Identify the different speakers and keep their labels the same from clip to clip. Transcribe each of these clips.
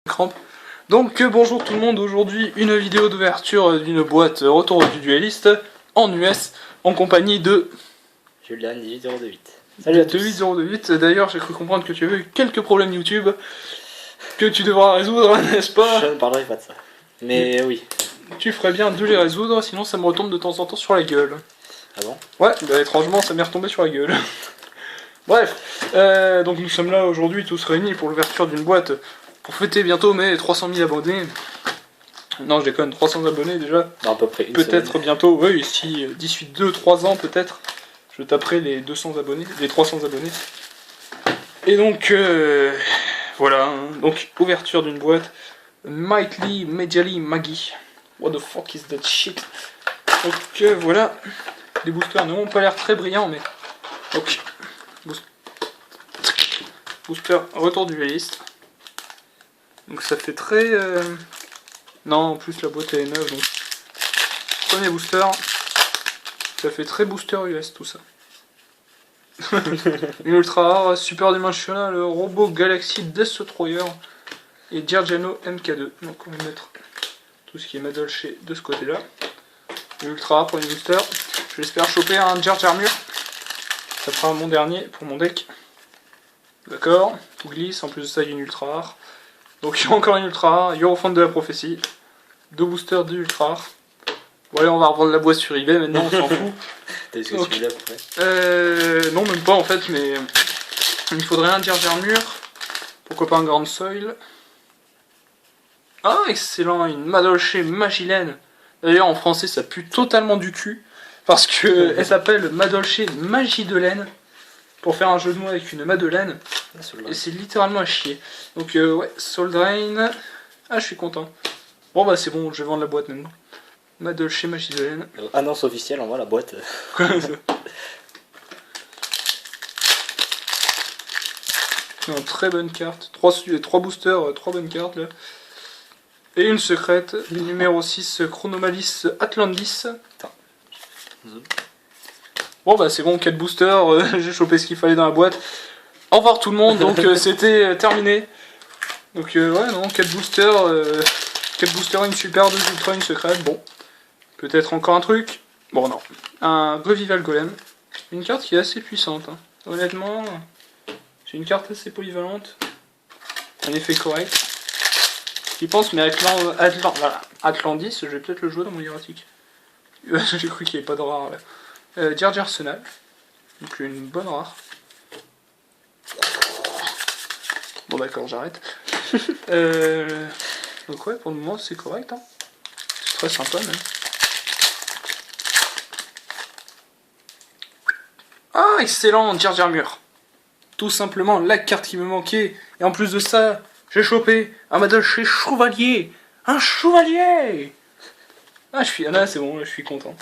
Speaker 1: crampe. Donc bonjour tout le monde, aujourd'hui une vidéo d'ouverture d'une boîte Retour du Dueliste en US en compagnie de
Speaker 2: Julien 18028. Salut à tous.
Speaker 1: 8028. D'ailleurs j'ai cru comprendre que tu avais eu quelques problèmes YouTube que tu devras résoudre, n'est-ce pas?
Speaker 2: Je ne parlerai pas de ça. Mais oui.
Speaker 1: Tu ferais bien de les résoudre, sinon ça me retombe de temps en temps sur la gueule.
Speaker 2: Ah bon?
Speaker 1: Ouais, bah, étrangement ça m'est retombé sur la gueule. Bref, donc nous sommes là aujourd'hui tous réunis pour l'ouverture d'une boîte pour fêter bientôt mes 300 000 abonnés. Non, je déconne, 300 abonnés déjà.
Speaker 2: Dans à peu près une
Speaker 1: Peut-être
Speaker 2: semaine.
Speaker 1: bientôt, oui, si d'ici 2-3 ans peut-être, je taperai les 200 abonnés, les 300 abonnés. Et donc, voilà, hein. Donc ouverture d'une boîte. Mighty Medially Maggie. What the fuck is that shit? Donc voilà, les boosters n'ont pas l'air très brillants, mais... Donc, booster Retour du Dueliste. Donc ça fait très... Non, en plus la boîte est neuve, donc... Premier booster. Ça fait très booster US tout ça. Une ultra rare, super dimensionnel, le robot Galaxy Destroyer et Giorgiano MK2. Donc on va mettre tout ce qui est Madolche de ce côté là. Une ultra rare, premier booster. J'espère choper un Jar Jar Mur. Ça fera mon dernier pour mon deck. D'accord, tout glisse, en plus de ça il y a une ultra rare. Donc il y a encore une ultra rare, Hierophante de la prophétie. Deux boosters de ultra rare. Bon allez, on va revendre la boîte sur eBay maintenant, on s'en fout.
Speaker 2: T'as ce que tu veux après?
Speaker 1: Non, même pas en fait, mais il me faudrait un Jar Jar Mur. Pourquoi pas un Grand Soil? Ah, excellent, une Madolche Magilène. D'ailleurs, en français, ça pue totalement du cul. Parce que elle s'appelle Madolche Magie de laine. Pour faire un jeu de mots avec une Madeleine. Et c'est littéralement à chier. Donc, ouais, Soul Drain. Ah, je suis content. Bon, bah, c'est bon, je vais vendre la boîte maintenant. Madolche Magie de laine.
Speaker 2: Annonce officielle, on voit la boîte.
Speaker 1: Quoi ça? Non, très bonne carte. 3 boosters, 3 bonnes cartes là. Et une secrète, numéro 6, Chronomalis Atlantis.
Speaker 2: Attends.
Speaker 1: Bon bah c'est bon, 4 boosters, j'ai chopé ce qu'il fallait dans la boîte. Au revoir tout le monde, donc c'était terminé. Donc ouais non, 4 boosters, une super, 2 ultra, une secrète, bon. Peut-être encore un truc. Bon non. Un Revival Golem. Une carte qui est assez puissante. Hein. Honnêtement, c'est une carte assez polyvalente. Un effet correct. J'y pense, mais Atlantis, je vais peut-être le jouer dans mon hiératique. J'ai cru qu'il n'y avait pas de rare là. Jar Jar Arsenal. Donc une bonne rare. Bon d'accord, j'arrête. Donc ouais, pour le moment c'est correct. Hein. C'est très sympa même. Ah, excellent, Jar Jar Mur. Tout simplement la carte qui me manquait. Et en plus de ça, j'ai chopé un Madolche Chevalier. Un chevalier. Ah, c'est bon, là, je suis content.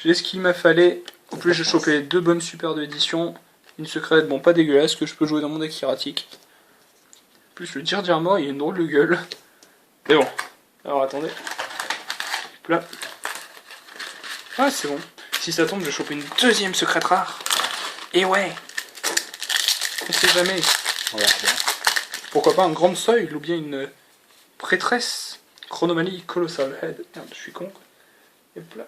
Speaker 1: J'ai ce qu'il m'a fallu. En plus, j'ai chopé 2 bonnes super de l'édition. Une secrète, bon, pas dégueulasse, que je peux jouer dans mon deck hiératique. En plus, le Jar Jar Mort, il a une drôle de gueule. Mais bon. Alors, attendez. Hop là. Ah, c'est bon. Si ça tombe, je vais choper une deuxième secrète rare. Et ouais. On sait jamais.
Speaker 2: On verra bien.
Speaker 1: Pourquoi pas un Grand Soil ou bien une prêtresse. Chronomalie Colossal Head. Merde, je suis con. Et hop là.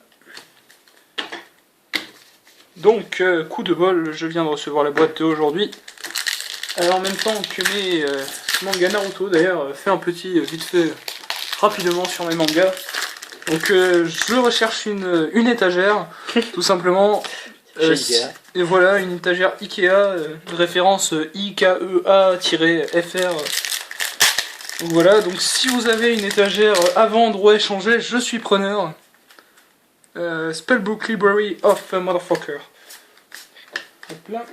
Speaker 1: Donc, coup de bol, je viens de recevoir la boîte aujourd'hui. Alors, en même temps que mes mangas Naruto, d'ailleurs, fait un petit vite fait rapidement sur mes mangas. Donc, je recherche une étagère, tout simplement. Et voilà, une étagère Ikea, de référence IKEA-FR. Donc voilà, donc si vous avez une étagère à vendre ou à échanger, je suis preneur. Spellbook Library of Motherfucker. Hop là.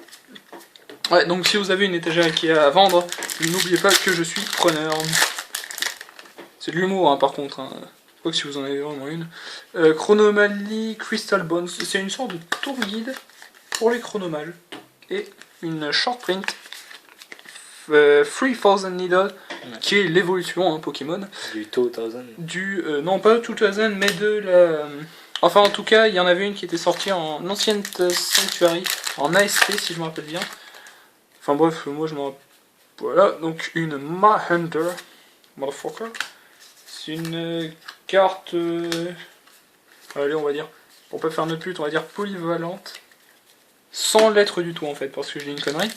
Speaker 1: Ouais, donc si vous avez une étagère Ikea à vendre, n'oubliez pas que je suis preneur. C'est de l'humour, hein, par contre. Hein. Pas que si vous en avez vraiment une. Chronomalie Crystal Bones, c'est une sorte de tour guide pour les chronomales. Et une short print 3000 Needle, qui est l'évolution, hein, Pokémon.
Speaker 2: Du 2000.
Speaker 1: Non pas 2000, mais de la... Enfin en tout cas, il y en avait une qui était sortie en ancienne Sanctuary, en ASP si je me rappelle bien. Enfin bref, moi je m'en... Voilà, donc une Mahunter. Motherfucker. C'est une carte... allez, on va dire, pour pas faire notre pute, on va dire polyvalente. Sans l'être du tout en fait, parce que j'ai une connerie.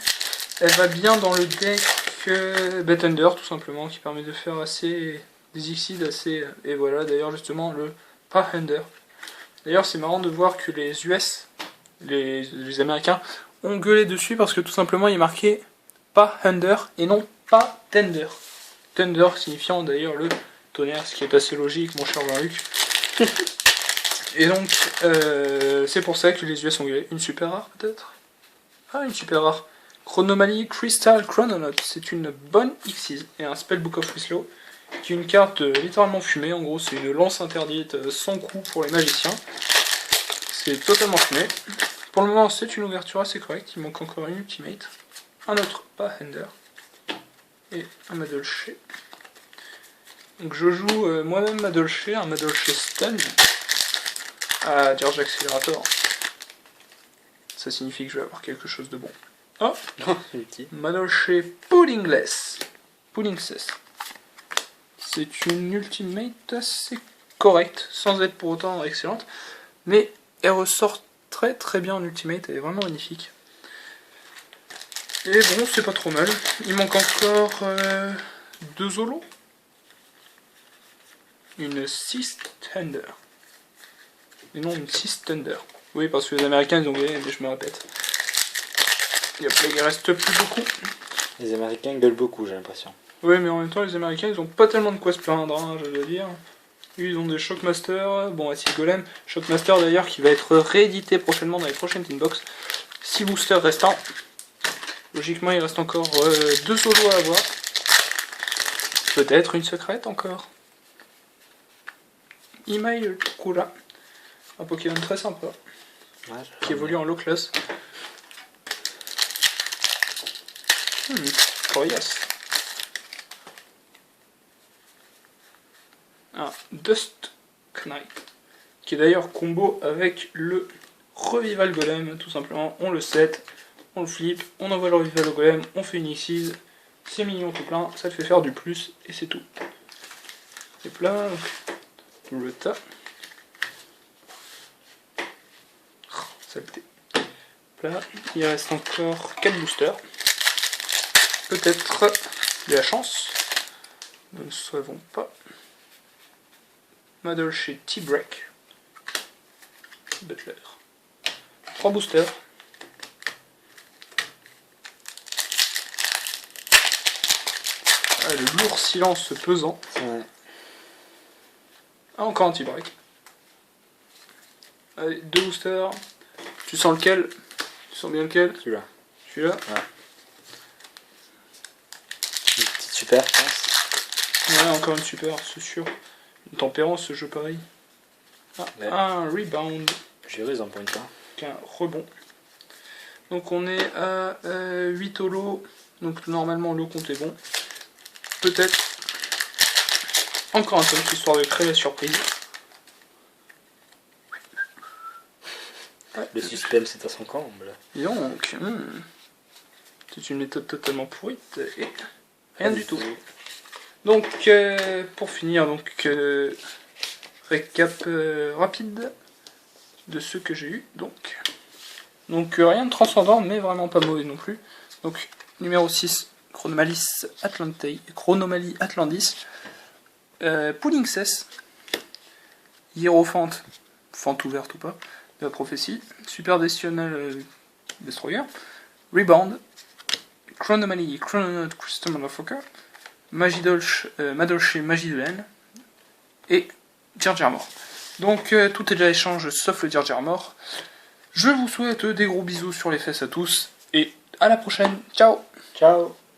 Speaker 1: Elle va bien dans le deck Thunder, tout simplement, qui permet de faire assez... des Xyz assez... et voilà, d'ailleurs justement, le Pathfinder. D'ailleurs, c'est marrant de voir que les US, les Américains, ont gueulé dessus parce que tout simplement il est marqué Pathfinder et non pas Tender. Thunder signifiant d'ailleurs le tonnerre, ce qui est assez logique, mon cher Jean-Luc. Et donc, c'est pour ça que les US ont gueulé. Une super rare peut-être? Ah, une super rare. Chronomalie Crystal Chrononaut, c'est une bonne Xyz et un Spellbook of Whislow, qui est une carte littéralement fumée. En gros, c'est une lance interdite sans coup pour les magiciens. C'est totalement fumé. Pour le moment, c'est une ouverture assez correcte. Il manque encore une Ultimate, un autre Pathfinder et un Madolche. Donc je joue moi-même Madolche, un Madolche Stun à Dirge Accelerator. Ça signifie que je vais avoir quelque chose de bon. Oh, Madolche Puddingless. C'est une ultimate assez correcte, sans être pour autant excellente, mais elle ressort très très bien en ultimate, elle est vraiment magnifique. Et bon, c'est pas trop mal. Il manque encore 2 holos. Une 6 Thunder. Et non, une 6 Thunder. Oui, parce que les Américains ils ont gagné, mais je me répète. Il reste plus beaucoup.
Speaker 2: Les Américains gueulent beaucoup, j'ai l'impression.
Speaker 1: Oui, mais en même temps, les Américains, ils ont pas tellement de quoi se plaindre, hein, je dois dire. Ils ont des Shockmaster, bon, Acid Golem. Shockmaster d'ailleurs, qui va être réédité prochainement dans les prochaines Tinbox. 6 boosters restants. Logiquement, il reste encore 2 solos à avoir. Peut-être une secrète encore. Imai Kura. Un Pokémon très sympa. Ouais, qui évolue en low class. Coriace. Un Dust Knight. Qui est d'ailleurs combo avec le Revival Golem, tout simplement. On le set, on le flip, on envoie le Revival Golem, on fait une Xyz. C'est mignon tout plein, ça te fait faire du plus et c'est tout. Et là, donc, le tas. Oh, saleté. Là, il reste encore 4 boosters. Peut-être de la chance. Nous ne savons pas. Madolche T-Break. Butler. 3 boosters. Ah, le lourd silence pesant. Ouais. Ah, encore un T-Break. Allez, 2 boosters. Tu sens lequel? Tu sens bien lequel?
Speaker 2: Celui-là.
Speaker 1: Celui-là?
Speaker 2: Ouais. Une petite super, je pense.
Speaker 1: Ouais, encore une super, c'est sûr. Une tempérance, ce jeu pareil. Ah, ouais. Un rebound.
Speaker 2: J'ai raison pour une fois.
Speaker 1: Un rebond. Donc on est à 8 holos. Donc normalement le compte est bon. Peut-être encore un truc histoire de créer la surprise.
Speaker 2: Le suspense est à son comble.
Speaker 1: Et donc, c'est une méthode totalement pourrite et rien du tout. Donc pour finir, donc récap rapide de ce que j'ai eu. Donc rien de transcendant, mais vraiment pas mauvais non plus. Donc numéro 6, Chronomalie Atlantis, Puddingless, Hierophant, fente ouverte ou pas, de la prophétie, Super Destional Destroyer, Rebound, Chronomalie Chrononaut Crystal Motherfucker, Madolche Magie de laine, et Dirge Armor. Donc tout est déjà échange sauf le Dirge Armor. Je vous souhaite des gros bisous sur les fesses à tous, et à la prochaine, ciao.
Speaker 2: Ciao.